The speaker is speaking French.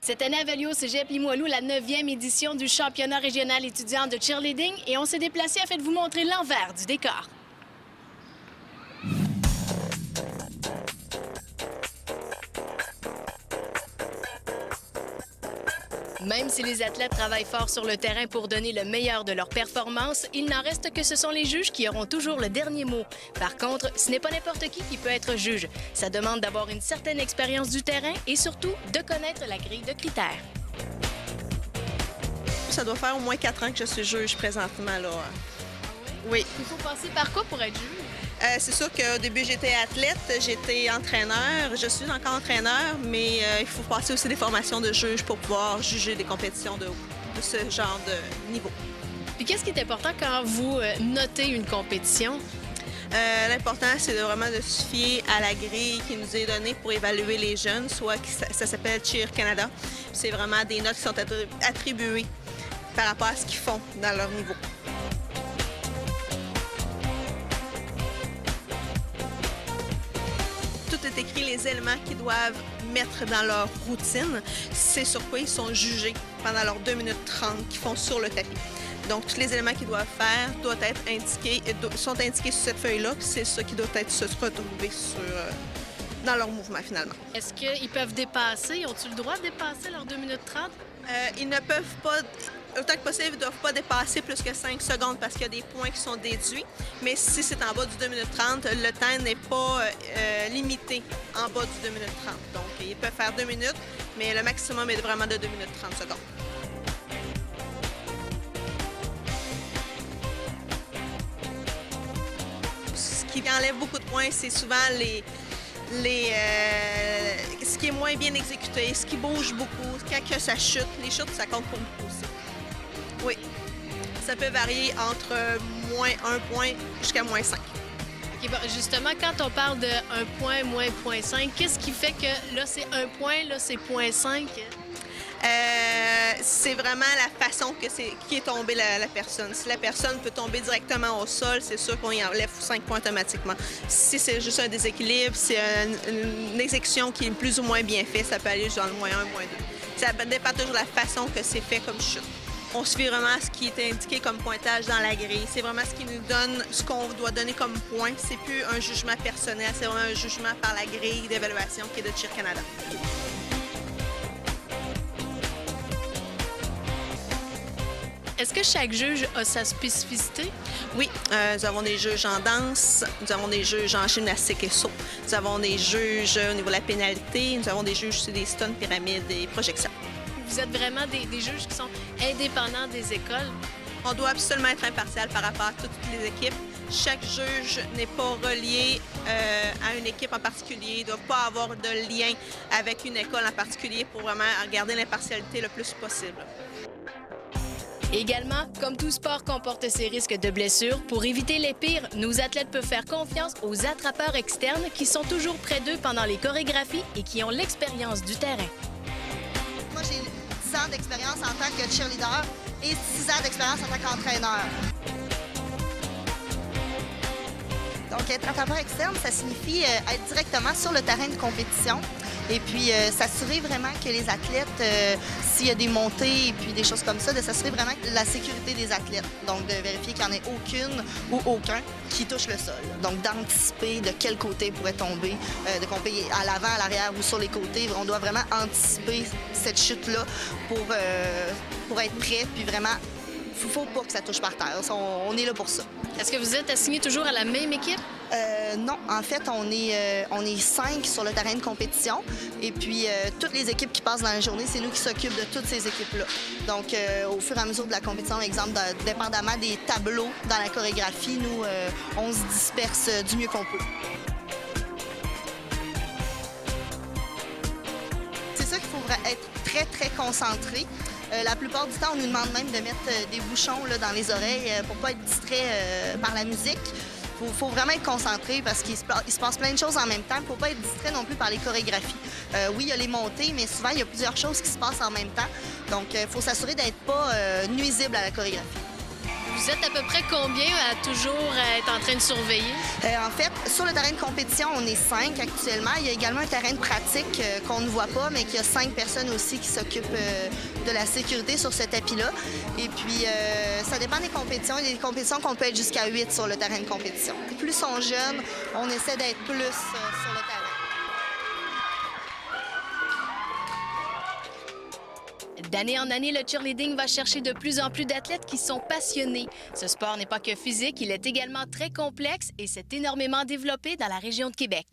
Cette année avait lieu au Cégep Limoilou la 9e édition du championnat régional étudiant de cheerleading et on s'est déplacé afin de vous montrer l'envers du décor. Même si les athlètes travaillent fort sur le terrain pour donner le meilleur de leur performance, il n'en reste que ce sont les juges qui auront toujours le dernier mot. Par contre, ce n'est pas n'importe qui peut être juge. Ça demande d'avoir une certaine expérience du terrain et surtout de connaître la grille de critères. Ça doit faire au moins 4 ans que je suis juge présentement, là. Oui. Il faut passer par quoi pour être juge? C'est sûr qu'au début, j'étais athlète, j'étais entraîneur. Je suis encore entraîneur, mais il faut passer aussi des formations de juge pour pouvoir juger des compétitions de ce genre de niveau. Puis qu'est-ce qui est important quand vous notez une compétition? L'important, c'est vraiment de se fier à la grille qui nous est donnée pour évaluer les jeunes, soit ça s'appelle Cheer Canada. C'est vraiment des notes qui sont attribuées par rapport à ce qu'ils font dans leur niveau. Tout est écrit, les éléments qu'ils doivent mettre dans leur routine, c'est sur quoi ils sont jugés pendant leurs 2 minutes 30 qu'ils font sur le tapis. Donc, tous les éléments qu'ils doivent faire doivent être indiqués, sont indiqués sur cette feuille-là, c'est ça qui doit être se retrouver dans leur mouvement, finalement. Est-ce qu'ils peuvent dépasser? Ont-ils le droit de dépasser leurs 2 minutes 30? Ils ne peuvent pas, autant que possible, ils ne doivent pas dépasser plus que 5 secondes parce qu'il y a des points qui sont déduits. Mais si c'est en bas du 2 minutes 30, le temps n'est pas limité en bas du 2 minutes 30. Donc, ils peuvent faire 2 minutes, mais le maximum est vraiment de 2 minutes 30 secondes. Ce qui enlève beaucoup de points, c'est souvent ce qui est moins bien exécuté, ce qui bouge beaucoup, quand ça chute. Les chutes, ça compte pour beaucoup aussi. Oui. Ça peut varier entre moins 1 point jusqu'à moins 5. Okay, bon, justement, quand on parle de 1 point, moins 0.5, qu'est-ce qui fait que là, c'est 1 point, là, c'est 0.5? C'est vraiment la façon qui est tombée la personne. Si la personne peut tomber directement au sol, c'est sûr qu'on y enlève 5 points automatiquement. Si c'est juste un déséquilibre, c'est une exécution qui est plus ou moins bien faite, ça peut aller dans le moins 1, moins 2. Ça dépend toujours de la façon que c'est fait comme chute. On suit vraiment ce qui est indiqué comme pointage dans la grille. C'est vraiment ce qui nous donne, ce qu'on doit donner comme point. C'est plus un jugement personnel, c'est vraiment un jugement par la grille d'évaluation qui est de Cheer Canada. Est-ce que chaque juge a sa spécificité? Oui, nous avons des juges en danse, nous avons des juges en gymnastique et saut, nous avons des juges au niveau de la pénalité, nous avons des juges sur des stuns, pyramides et projections. Vous êtes vraiment des juges qui sont indépendants des écoles? On doit absolument être impartial par rapport à toutes les équipes. Chaque juge n'est pas relié à une équipe en particulier. Il ne doit pas avoir de lien avec une école en particulier pour vraiment garder l'impartialité le plus possible. Également, comme tout sport comporte ses risques de blessures, pour éviter les pires, nos athlètes peuvent faire confiance aux attrapeurs externes qui sont toujours près d'eux pendant les chorégraphies et qui ont l'expérience du terrain. Moi, j'ai 10 ans d'expérience en tant que cheerleader et 6 ans d'expérience en tant qu'entraîneur. Donc, être attrapeur externe, ça signifie être directement sur le terrain de compétition et puis s'assurer vraiment que les athlètes, s'il y a des montées et puis des choses comme ça, de s'assurer vraiment de la sécurité des athlètes. Donc, de vérifier qu'il n'y en ait aucune ou aucun qui touche le sol. Donc, d'anticiper de quel côté pourrait tomber, de tomber à l'avant, à l'arrière ou sur les côtés. On doit vraiment anticiper cette chute-là pour être prêt, puis vraiment, il ne faut pas que ça touche par terre. On est là pour ça. Est-ce que vous êtes assigné toujours à la même équipe? Non, en fait, on est 5 sur le terrain de compétition. Et puis, toutes les équipes qui passent dans la journée, c'est nous qui s'occupent de toutes ces équipes-là. Donc, au fur et à mesure de la compétition, exemple, dépendamment des tableaux dans la chorégraphie, nous, on se disperse du mieux qu'on peut. C'est ça qu'il faut être très, très concentré. La plupart du temps, on nous demande même de mettre des bouchons là, dans les oreilles pour ne pas être distrait par la musique. Il faut vraiment être concentré parce qu'il se passe plein de choses en même temps. Il ne faut pas être distrait non plus par les chorégraphies. Oui, il y a les montées, mais souvent, il y a plusieurs choses qui se passent en même temps. Donc, il faut s'assurer d'être pas nuisible à la chorégraphie. Vous êtes à peu près combien à toujours être en train de surveiller? En fait, sur le terrain de compétition, on est 5 actuellement. Il y a également un terrain de pratique qu'on ne voit pas, mais qu'il y a 5 personnes aussi qui s'occupent de la sécurité sur ce tapis-là. Et puis, ça dépend des compétitions. Il y a des compétitions qu'on peut être jusqu'à 8 sur le terrain de compétition. Plus on est jeune, on essaie d'être plus sur le terrain. D'année en année, le cheerleading va chercher de plus en plus d'athlètes qui sont passionnés. Ce sport n'est pas que physique, il est également très complexe et s'est énormément développé dans la région de Québec.